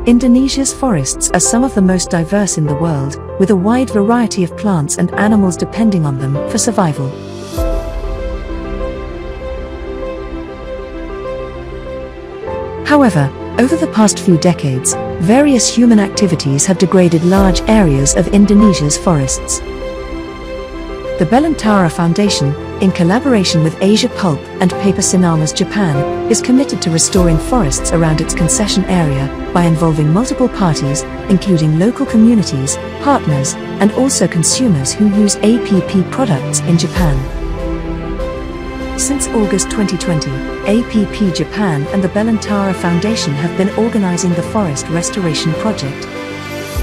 Indonesia's forests are some of the most diverse in the world, with a wide variety of plants and animals depending on them for survival. However, over the past few decades, various human activities have degraded large areas of Indonesia's forests. The Bellantara Foundation, in collaboration with Asia Pulp and Paper Sinamas Japan, is committed to restoring forests around its concession area by involving multiple parties, including local communities, partners, and also consumers who use APP products in Japan. Since August 2020, APP Japan and the Bellantara Foundation have been organizing the Forest Restoration Project.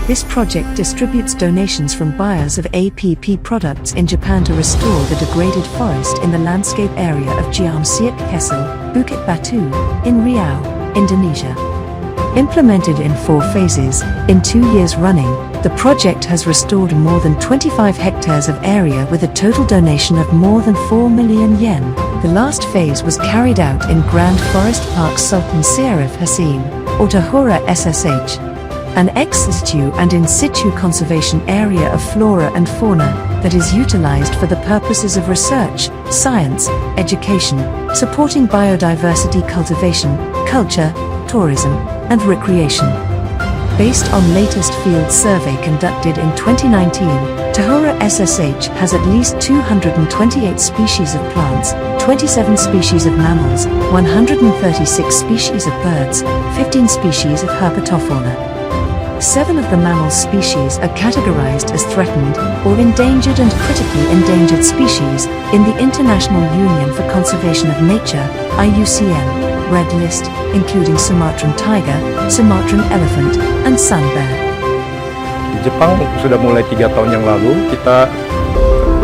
This project distributes donations from buyers of APP products in Japan to restore the degraded forest in the landscape area of Giam Siak Kecil, Bukit Batu, in Riau, Indonesia. Implemented in 4 phases, in 2 years running, the project has restored more than 25 hectares of area with a total donation of more than 4 million yen. The last phase was carried out in Grand Forest Park Sultan Syarif Hasyim, or Tahura SSH, an ex situ and in situ conservation area of flora and fauna that is utilized for the purposes of research, science, education, supporting biodiversity cultivation, culture, tourism, and recreation. Based on latest field survey conducted in 2019, Tahura SSH has at least 228 species of plants, 27 species of mammals, 136 species of birds, 15 species of herpetofauna. 7 of the mammal species are categorized as threatened or endangered and critically endangered species in the International Union for Conservation of Nature (IUCN) Red List, including Sumatran tiger, Sumatran elephant, and sun bear. Di Jepang sudah mulai 3 tahun yang lalu kita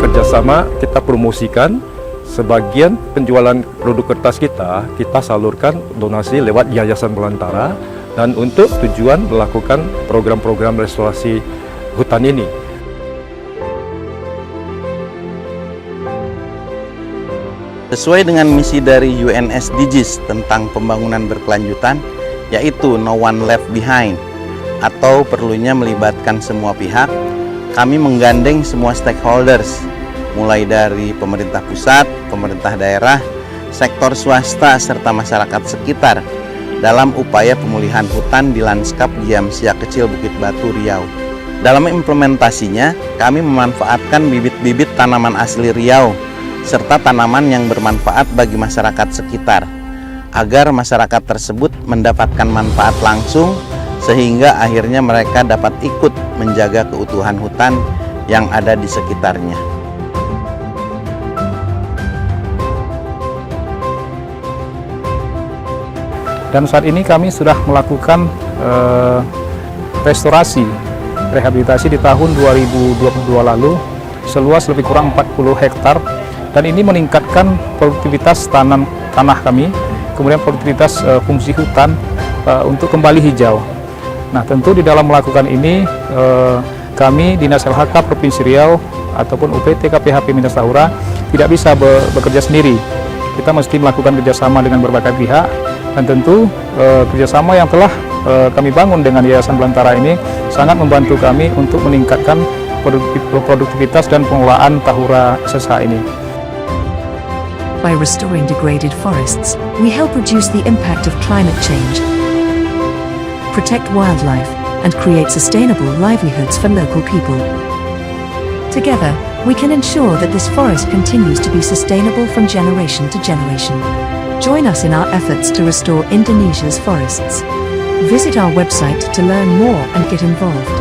kerjasama, kita promosikan sebagian penjualan produk kertas kita salurkan donasi lewat Yayasan Bellantara dan untuk tujuan melakukan program-program restorasi hutan ini. Sesuai dengan misi dari UN SDGs tentang pembangunan berkelanjutan, yaitu No One Left Behind, atau perlunya melibatkan semua pihak, kami menggandeng semua stakeholders, mulai dari pemerintah pusat, pemerintah daerah, sektor swasta, serta masyarakat sekitar, dalam upaya pemulihan hutan di lanskap Giam Siak Kecil Bukit Batu, Riau. Dalam implementasinya, kami memanfaatkan bibit-bibit tanaman asli Riau, serta tanaman yang bermanfaat bagi masyarakat sekitar, agar masyarakat tersebut mendapatkan manfaat langsung, sehingga akhirnya mereka dapat ikut menjaga keutuhan hutan yang ada di sekitarnya. Dan saat ini kami sudah melakukan restorasi, rehabilitasi di tahun 2022 lalu, seluas lebih kurang 40 hektar, dan ini meningkatkan produktivitas tanah kami, kemudian produktivitas fungsi hutan untuk kembali hijau. Nah, tentu di dalam melakukan ini, kami Dinas LHK Provinsi Riau ataupun UPT KPHP Minas Tahura tidak bisa bekerja sendiri. Kita mesti melakukan kerjasama dengan berbagai pihak, dan tentu kerjasama yang telah kami bangun dengan Yayasan Bellantara ini sangat membantu kami untuk meningkatkan produktivitas dan pengelolaan Tahura SSH ini. By restoring degraded forests, we help reduce the impact of climate change, protect wildlife, and create sustainable livelihoods for local people. Together, we can ensure that this forest continues to be sustainable from generation to generation. Join us in our efforts to restore Indonesia's forests. Visit our website to learn more and get involved.